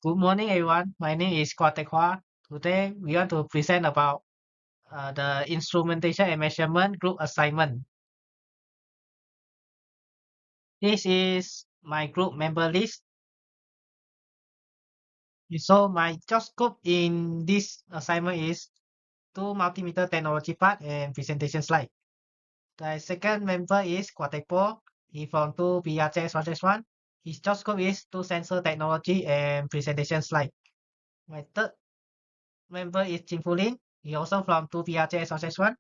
Good morning, everyone. My name is Kwa Teck Hua. Today, we want to present about the instrumentation and measurement group assignment. This is my group member list. So my job scope in this assignment is two multimeter technology part and presentation slide. The second member is Kwa Teck Po. He from two BRJS 161. His job scope is two sensor technology and presentation slide. My third member is Jin Fu Lin. He also from two BRJS 161.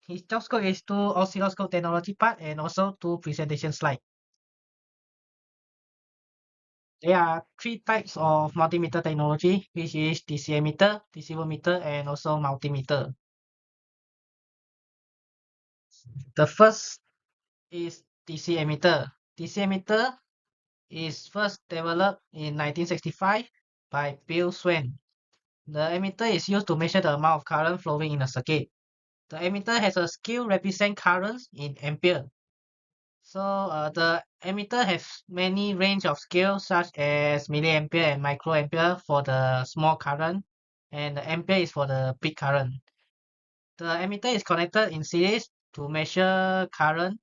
His job scope is two oscilloscope technology part and also two presentation slide. There are three types of multimeter technology, which is DC emitter, DC voltmeter, and also multimeter. The first is DC emitter. DC emitter is first developed in 1965 by Bill Swain. The emitter is used to measure the amount of current flowing in a circuit. The emitter has a scale represent currents in ampere. So the emitter has many range of scales such as milliampere and microampere for the small current, and the ampere is for the big current. The emitter is connected in series to measure current.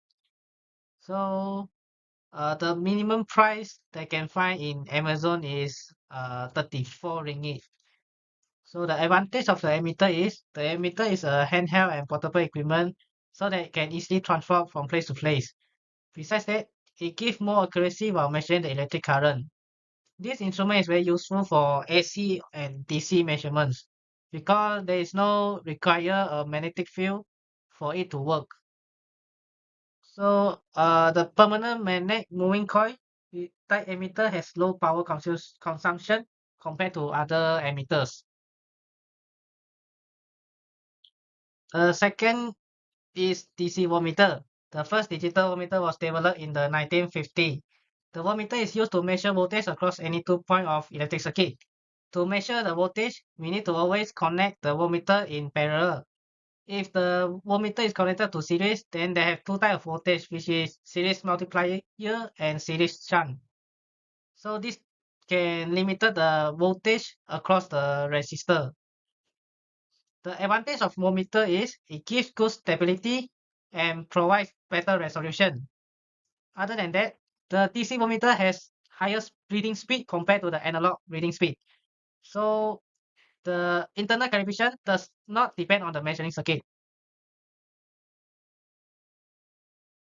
So the minimum price they can find in Amazon is 34 ringgit. So the advantage of the emitter is a handheld and portable equipment so that it can easily transfer from place to place. Besides that, it gives more accuracy while measuring the electric current. This instrument is very useful for AC and DC measurements because there is no require a magnetic field for it to work. So the permanent magnet moving coil type emitter has low power consumption compared to other emitters. The second is DC voltmeter. The first digital voltmeter was developed in the 1950s. The voltmeter is used to measure voltage across any 2 point of electric circuit. To measure the voltage, we need to always connect the voltmeter in parallel. If the voltmeter is connected to series, then they have two types of voltage, which is series multiplier and series shunt. So this can limit the voltage across the resistor. The advantage of voltmeter is it gives good stability and provides better resolution. Other than that, the DC voltmeter has highest reading speed compared to the analog reading speed. So the internal calibration does not depend on the measuring circuit.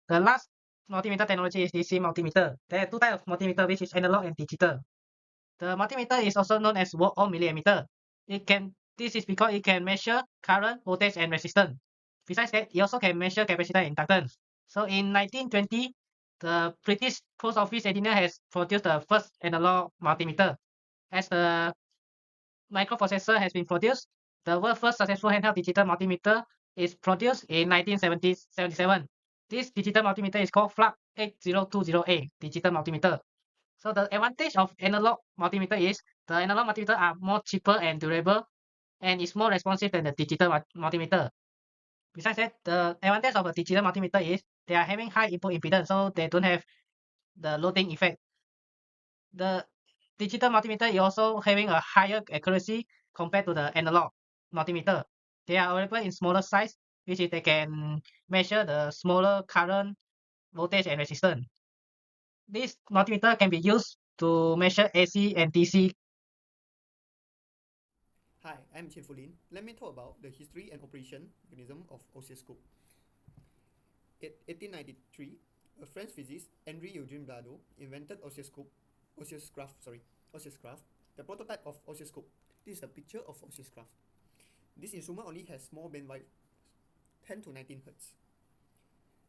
The last multimeter technology is DC multimeter. There are two types of multimeter, which is analog and digital. The multimeter is also known as watt or milliammeter. This is because it can measure current, voltage, and resistance. Besides that, it also can measure capacitance and inductance. So in 1920, the British Post Office engineer has produced the first analog multimeter. As the microprocessor has been produced, the world's first successful handheld digital multimeter is produced in 1977. This digital multimeter is called FLAP 8020A digital multimeter. So the advantage of analog multimeter is the analog multimeter are more cheaper and durable and is more responsive than the digital multimeter. Besides that, the advantage of a digital multimeter is they are having high input impedance, so they don't have the loading effect. The digital multimeter is also having a higher accuracy compared to the analog multimeter. They are available in smaller size, which is they can measure the smaller current, voltage, and resistance. This multimeter can be used to measure AC and DC. Hi, I'm Chen Fulin. Let me talk about the history and operation mechanism of oscilloscope. In 1893, a French physicist, Henri Eugene Blado, invented oscillosgraph, the prototype of oscilloscope. This is a picture of oscillosgraph. This instrument only has small bandwidth, 10 to 19 Hz.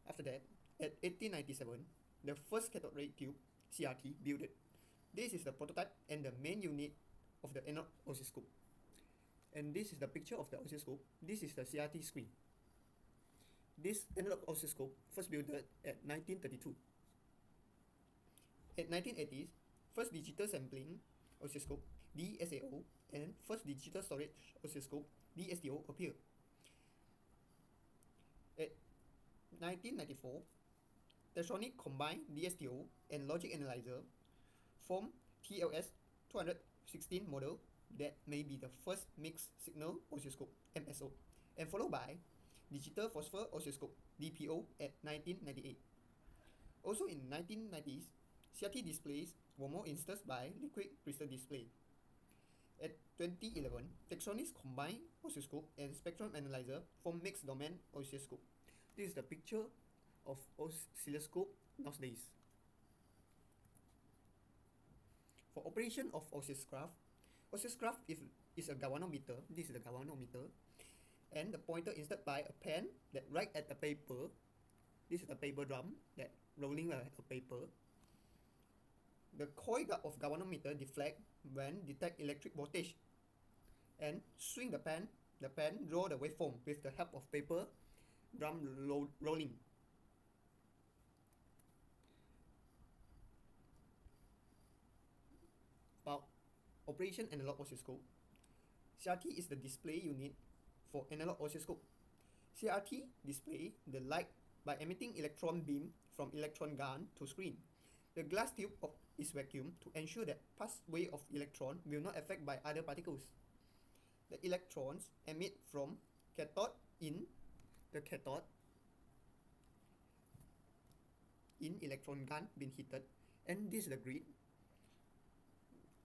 After that, at 1897, the first cathode ray tube, CRT, built it. This is the prototype and the main unit of the analog oscilloscope. And this is the picture of the oscilloscope. This is the CRT screen. This analog oscilloscope first built at 1932. At 1980s, first digital sampling oscilloscope DSAO and first digital storage oscilloscope DSTO appeared. At 1994, Tetronic combined DSTO and logic analyzer formed TLS 200 16 model that may be the first mixed signal oscilloscope MSO, and followed by digital phosphor oscilloscope DPO at 1998. Also in 1990s, CRT displays were more instanced by liquid crystal display. At 2011, Tektronix combined oscilloscope and spectrum analyzer form mixed domain oscilloscope. This is the picture of oscilloscope nowadays. For operation of oscilloscope is a galvanometer. This is the galvanometer, and the pointer instead by a pen that write at the paper. This is the paper drum that rolling a paper. The coil of galvanometer deflect when detect electric voltage, and swing the pen draw the waveform with the help of paper drum rolling. About operation analog oscilloscope, CRT is the display unit for analog oscilloscope. CRT display the light by emitting electron beam from electron gun to screen. The glass tube is vacuumed to ensure that pathway of electron will not affect by other particles. The electrons emit from cathode in the cathode in electron gun being heated, and this is the grid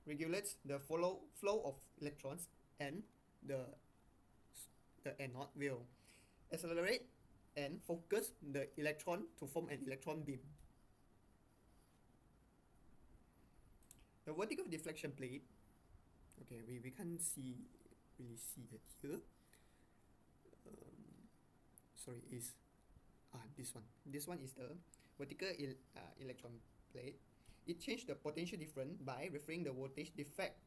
regulates the flow of electrons, and the anode will accelerate and focus the electron to form an electron beam. The vertical deflection plate, okay, we can't really see it here. Sorry, is this one. This one is the vertical electron plate. It changed the potential difference by referring the voltage defect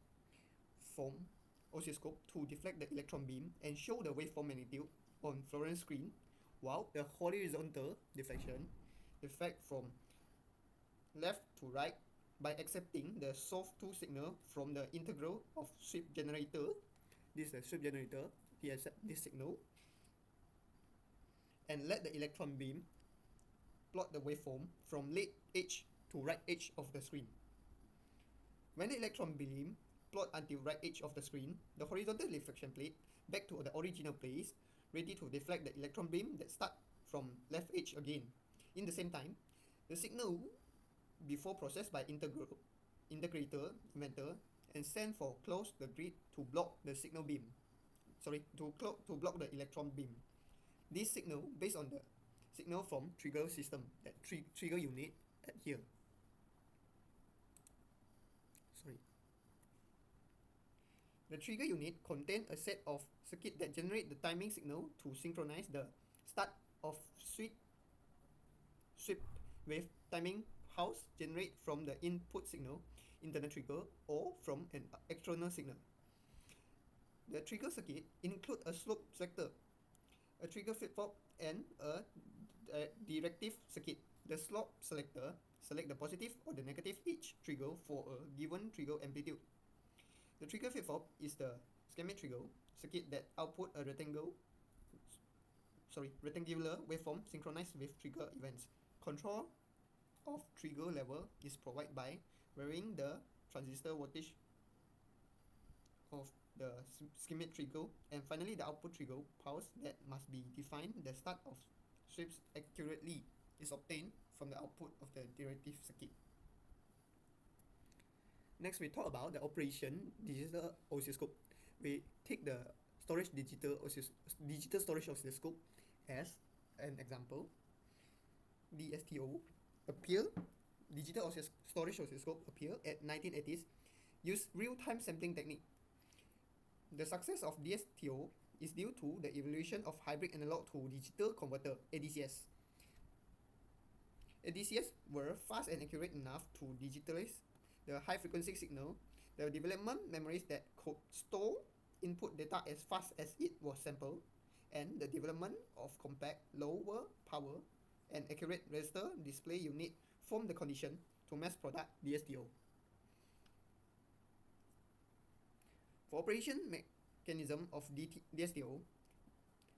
from oscilloscope to deflect the electron beam and show the waveform magnitude on fluorescent screen, while the horizontal deflection defect from left to right by accepting the source to signal from the integral of sweep generator. This is the sweep generator. He accepts this signal and let the electron beam plot the waveform from left edge to right edge of the screen. When the electron beam plot until right edge of the screen, the horizontal deflection plate back to the original place, ready to deflect the electron beam that start from left edge again. In the same time, the signal before processed by integrator inventor and sent for close the grid to block the signal beam. To block the electron beam. This signal based on the signal from trigger system, that trigger unit at here. The trigger unit contains a set of circuits that generate the timing signal to synchronize the start of sweep wave timing house generate from the input signal, internal trigger, or from an external signal. The trigger circuit include a slope selector, a trigger flip-flop, and a directive circuit. The slope selector select the positive or the negative edge trigger for a given trigger amplitude. The trigger flip-flop is the schematic trigger circuit that output a rectangular waveform synchronized with trigger events. Control of trigger level is provided by varying the transistor voltage of the schematic trigger, and finally the output trigger pulse that must be defined. The start of sweeps accurately is obtained from the output of the derivative circuit. Next, we talk about the operation digital oscilloscope. We take the digital storage oscilloscope as an example. DSTO digital storage oscilloscope appeared at 1980s, use real-time sampling technique. The success of DSTO is due to the evolution of hybrid analog to digital converter, ADCS. ADCS were fast and accurate enough to digitalize the high frequency signal. The development memories that could store input data as fast as it was sampled, and the development of compact, lower power, and accurate register display unit form the condition to mass product DSTO. For operation mechanism of DSTO,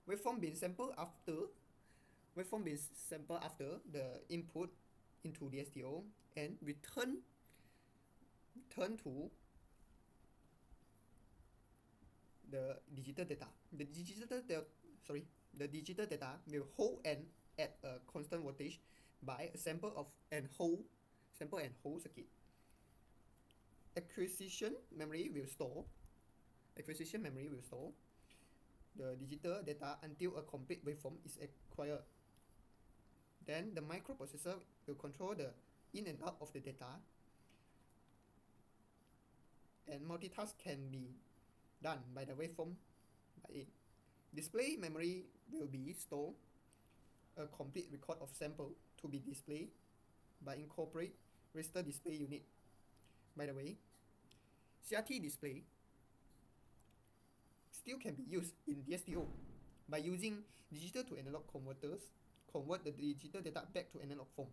waveform being sampled after the input into DSTO and return to the digital data. The digital data will hold and at a constant voltage by a sample and hold circuit. Acquisition memory will store the digital data until a complete waveform is acquired. Then the microprocessor will control the in and out of the data, and multitask can be done by the waveform by it. Display memory will be store a complete record of sample to be displayed by incorporate register display unit. By the way, CRT display still can be used in DSTO by using digital to analog converters, convert the digital data back to analog form.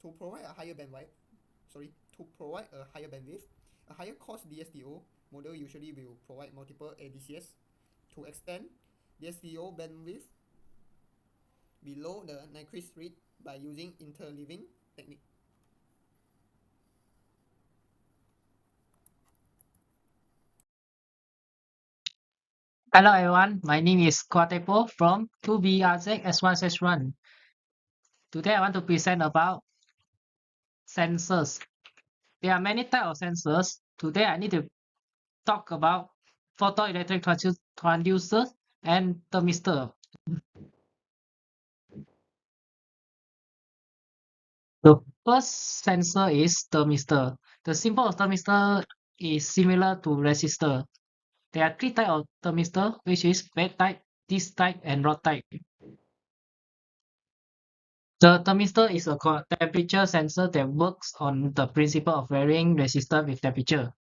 To provide a higher bandwidth, a higher cost DSTO model usually will provide multiple ADCS to extend DSTO bandwidth below the Nyquist rate by using interleaving technique. Hello everyone, my name is Quatepo from 2BRZ S1 Today I want to present about sensors. There are many types of sensors. Today I need to talk about photoelectric transducer and thermistor. The first sensor is thermistor. The symbol of thermistor is similar to resistor. There are three types of thermistor, which is bed type, disc type, and rod type. The thermistor is a temperature sensor that works on the principle of varying resistance with temperature.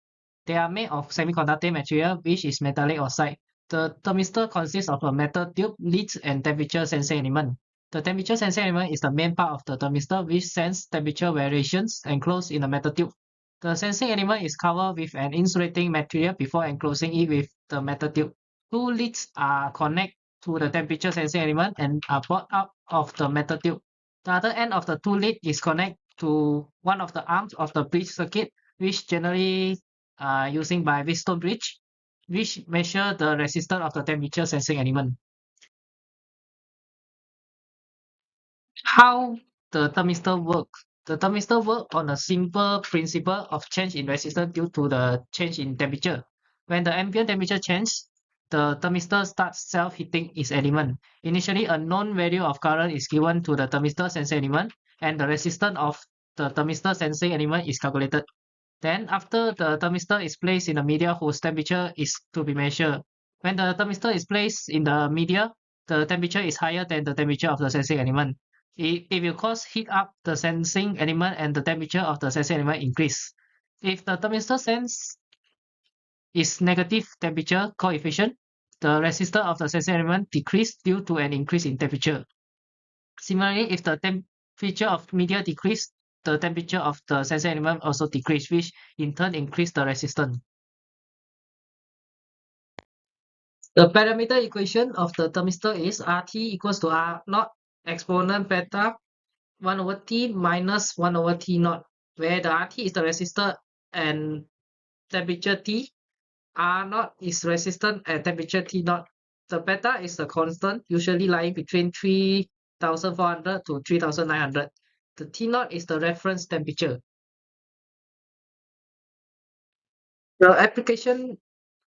They are made of semiconductor material, which is metallic oxide. The thermistor consists of a metal tube, leads, and temperature sensing element. The temperature sensing element is the main part of the thermistor, which senses temperature variations enclosed in a metal tube. The sensing element is covered with an insulating material before enclosing it with the metal tube. Two leads are connected to the temperature sensing element and are brought out of the metal tube. The other end of the two lead is connected to one of the arms of the bridge circuit, which generally using by Wheatstone bridge, which measure the resistance of the temperature sensing element. How the thermistor works? The thermistor works on a simple principle of change in resistance due to the change in temperature. When the ambient temperature changes, the thermistor starts self-heating its element. Initially, a known value of current is given to the thermistor sensing element, and the resistance of the thermistor sensing element is calculated. Then, after the thermistor is placed in a media whose temperature is to be measured. When the thermistor is placed in the media, the temperature is higher than the temperature of the sensing element. It will cause heat up the sensing element and the temperature of the sensing element increase. If the thermistor sense is negative temperature coefficient, the resistance of the sensing element decrease due to an increase in temperature. Similarly, if the temperature of media decrease, the temperature of the sensing element also decrease, which in turn increase the resistance. The parameter equation of the thermistor is RT equals to R naught exponent beta 1 over T minus 1 over T naught, where the RT is the resistor and temperature T, R naught is resistance at temperature T naught. The beta is a constant, usually lying between 3400 to 3900. The T naught is the reference temperature. The application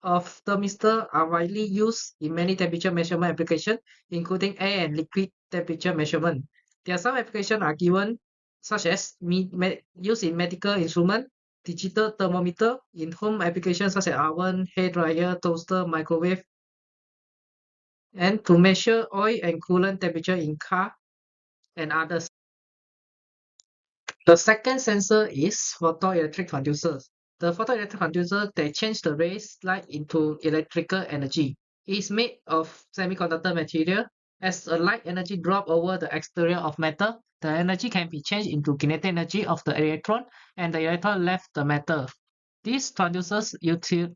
of thermistor are widely used in many temperature measurement applications, including air and liquid temperature measurement. There are some applications are given, such as used in medical instrument, digital thermometer, in home applications such as oven, hair dryer, toaster, microwave, and to measure oil and coolant temperature in car and others. The second sensor is photoelectric transducers. The photoelectric transducer, they change the rays light into electrical energy. It is made of semiconductor material. As a light energy drop over the exterior of metal, the energy can be changed into kinetic energy of the electron, and the electron left the metal. These transducers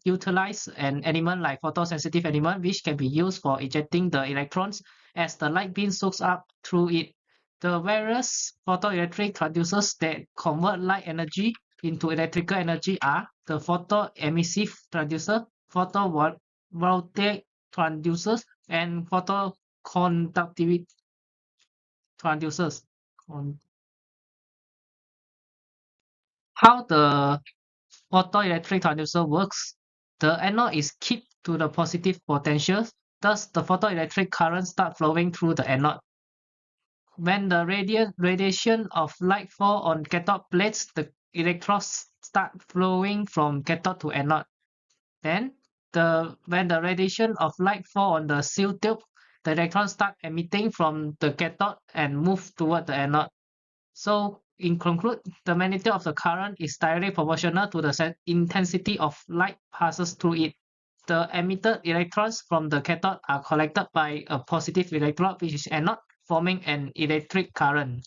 utilize an element like photosensitive element, which can be used for ejecting the electrons as the light beam soaks up through it. The various photoelectric transducers that convert light energy into electrical energy are the photoemissive transducer, voltaic transducers, and photoconductivity transducers. How the photoelectric transducer works: the anode is kept to the positive potential, thus the photoelectric current starts flowing through the anode. When the radiation of light fall on cathode plates, the electrons start flowing from cathode to anode. Then, when the radiation of light fall on the sealed tube, the electrons start emitting from the cathode and move toward the anode. So, in conclude, the magnitude of the current is directly proportional to the intensity of light passes through it. The emitted electrons from the cathode are collected by a positive electrode, which is anode, forming an electric current.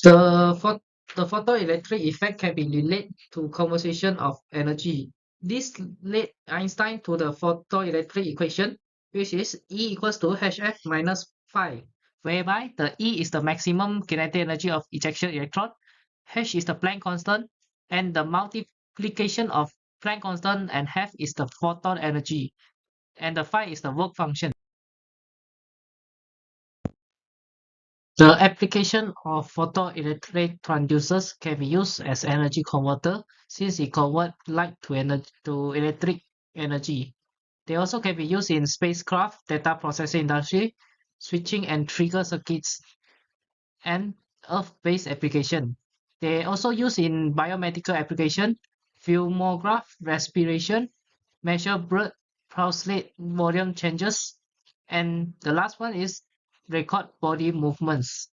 The photoelectric effect can be related to conservation of energy. This led Einstein to the photoelectric equation, which is E equals to hf minus phi, whereby the E is the maximum kinetic energy of ejection electron, h is the Planck constant, and the multiplication of Planck constant and h is the photon energy, and the phi is the work function. The application of photoelectric transducers can be used as energy converter since it converts light to electric energy. They also can be used in spacecraft, data processing industry, switching and trigger circuits, and Earth-based application. They also used in biomedical application, filmograph respiration, measure blood pulsate volume changes, and the last one is record body movements.